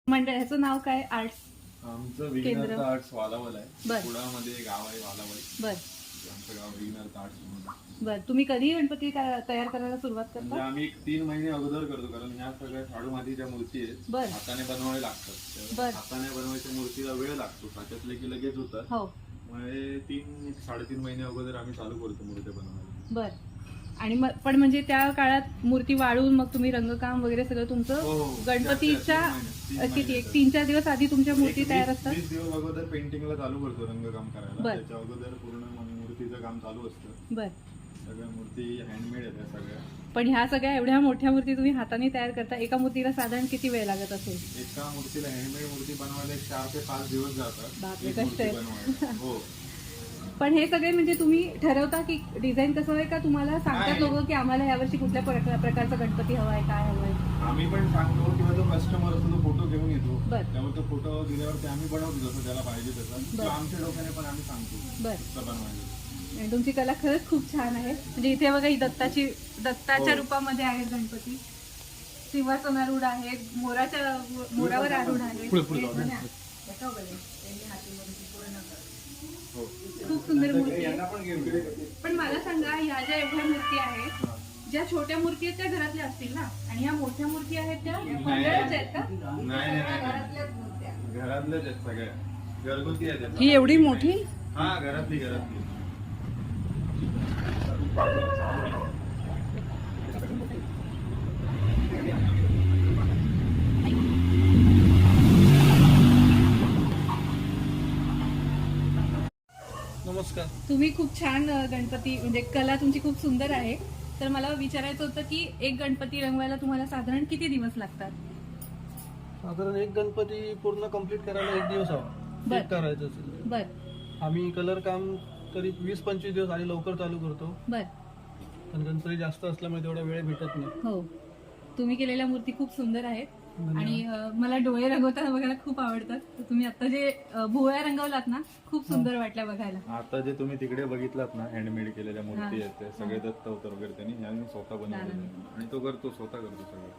मंडळाचं नाव काय? आर्ट्स आमचं विघ्नर्थ आर्ट्स वालावल आहे. बर. पुण्यामध्ये गाव आहे वालावल. बर आमचं गाव विघ्नर्थ आर्ट्स म्हणून. बर. तुम्ही कधी गणपती तयार करायला सुरुवात म्हणजे करता? आम्ही 3 महिने अगोदर करतो, कारण ह्या सगळ्या शाडू मातीच्या मूर्ती आहेत. बर. हाताने बनवावे लागतात. बर. हाताने बनवायच्या मूर्तीला वेळ लागतो, साच्यातले की लगेच होतात. हो. म्हणजे 3-3.5 महिने अगोदर आम्ही चालू करतो मूर्ती बनवायला. बर. आणि पण म्हणजे त्या काळात मूर्ती वाळून मग तुम्ही रंगकाम वगैरे सगळं हो, तुमचं हो. गणपतीच्या 3 महिने. किती 3-4 दिवस आधी तुमच्या मूर्ती तयार असतात? 20 दिवस अगोदर पेंटिंगला चालू करतो रंगकाम करायला. बर. त्याच्या अगोदर पूर्ण मूर्तीचं काम चालू असतं. बर. सगळ्या मूर्ती हँडमेड आहेत या सगळ्या. पण ह्या सगळ्या एवढ्या मोठ्या मूर्ती तुम्ही हाताने तयार करता, एका मूर्तीला साधारण किती वेळ लागत असेल? एका मूर्तीला हँडमेड मूर्ती बनवायला 4 ते 5 दिवस जातात. बापरे, एक कष्ट मूर्ती आहे. बनवायला. हो. पण हे सगळे म्हणजे तुम्ही ठरवता की डिझाईन कसं आहे, का तुम्हाला सांगतात नाही. लोक की आम्हाला यावर्षी कुठल्या प्रकारचा गणपती हवाय, काय हवाय? आम्ही पण सांगतो किंवा जो कस्टमर असतो तो फोटो घेऊन येतो. बर. त्यामुळे तो फोटो दिल्यावरती आम्ही बनवतो जसं त्याला पाहिजे तसं. बर. किंवा आमच्या डोक्याने पण आम्ही सांगतो बर. तसं बनवायला. आणि तुमची कला खरंच खूप छान आहे. म्हणजे इथे बघा, ही दत्ताच्या हो. रूपामध्ये आहेत गणपती. सिंहासनारूढ आहे, मोरावर आरूढ आहे. हो. खूप सुंदर मूर्ती आहे. यांना पण घेऊन गेले. पण मला सांगा, ह्या ज्या एवढ्या मूर्ती आहेत, ज्या छोट्या मूर्ती आहेत त्या घरातल्या असतील ना, आणि ह्या मोठ्या मूर्ती आहेत त्या मंडळाच्या आहेत का? नाही. घरातल्याच आहेत सगळ्या. घरगुती आहेत. ही एवढी मोठी? हा, घरातली. नमस्कार. तुम्ही खूप छान गणपती, म्हणजे कला तुमची खूप सुंदर आहे. तर मला विचारायचं होतं की एक गणपती रंगवायला तुम्हाला साधारण किती दिवस लागतात? साधारण एक गणपती पूर्ण कंप्लीट करायला 1 दिवस हवा. बर. एक करायचं असेल बर. आम्ही कलर काम तरी 20-25 दिवस आणि लवकर चालू करतो. बर. पण गणपती जास्त असल्यामुळे तेवढा वेळ भेटत नाही. हो. तुम्ही केलेल्या मूर्ती खूप सुंदर आहेत. धन्यवाद. आणि मला डोळे रंगवताना बघायला खूप आवडतात. तर तुम्ही आता जे भुवया रंगवलात ना, खूप सुंदर वाटल्या बघायला. आता जे तुम्ही तिकडे बघितलात ना, हँडमेड केलेल्या मूर्ती आहेत, ते सगळे दत्त अवतार वगैरे त्यांनी स्वतः बनवले. आणि तो स्वतः करतो सगळं.